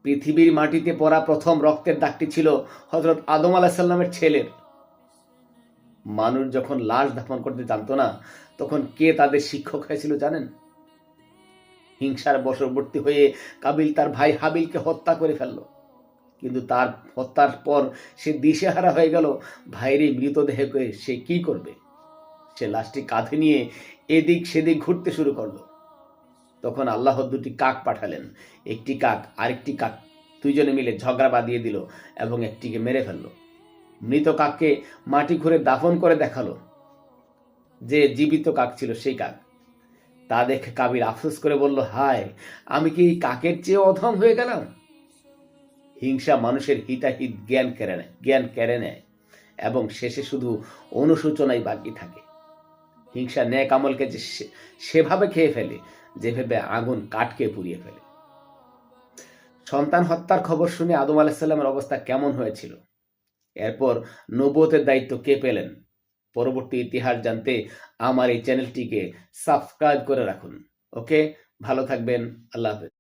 পৃথিবীর মাটিতে পড়া প্রথম রক্তের দাগটি ছিল হযরত আদম আলাইহিস সালামের ছেলের। মানুষ যখন লাশ দাফন করতে জানতো না, তখন কে তাদের শিক্ষক হয়েছিল জানেন? হিংসার বশবর্তী হয়ে কাবিল তার ভাই হাবিলকে হত্যা করে ফেলল। কিন্তু তার হত্যার পর সে দিশেহারা হয়ে গেল। ভাইয়ের এই মৃতদেহকে সে কি করবে? সে লাশটি কাঁধে নিয়ে এদিক সেদিক ঘুরতে শুরু করলো। তখন আল্লাহ দুটি কাক পাঠালেন। একটি কাক আরেকটি কাক দুইজনে মিলে ঝগড়া বাঁধিয়ে দিল এবং একটিকে মেরে ফেলল। মৃত কাককে মাটি খুঁড়ে দাফন করে দেখালো যে জীবিত কাক ছিল সেই কাক। তা দেখে কাবিল আফসোস করে বলল, হায়, আমি কি এই কাকের চেয়ে অধম হয়ে গেলাম? হিংসা মানুষের হিতাহিত জ্ঞান কেড়ে নেয় এবং শেষে শুধু অনুশোচনাই বাকি থাকে। হিংসা নেক আমলকে যে সেভাবে খেয়ে ফেলে যেভাবে আগুন কাঠকে পুড়িয়ে ফেলে। সন্তান হত্যার খবর শুনে আদম আলাইহিস সালামের অবস্থা কেমন হয়েছিল? এরপর নবুয়তের দায়িত্ব কে পেলেন? পরবর্তী ইতিহাস জানতে আমার এই চ্যানেলটিকে সাবস্ক্রাইব করে রাখুন। ওকে, ভালো থাকবেন। আল্লাহ হাফেজ।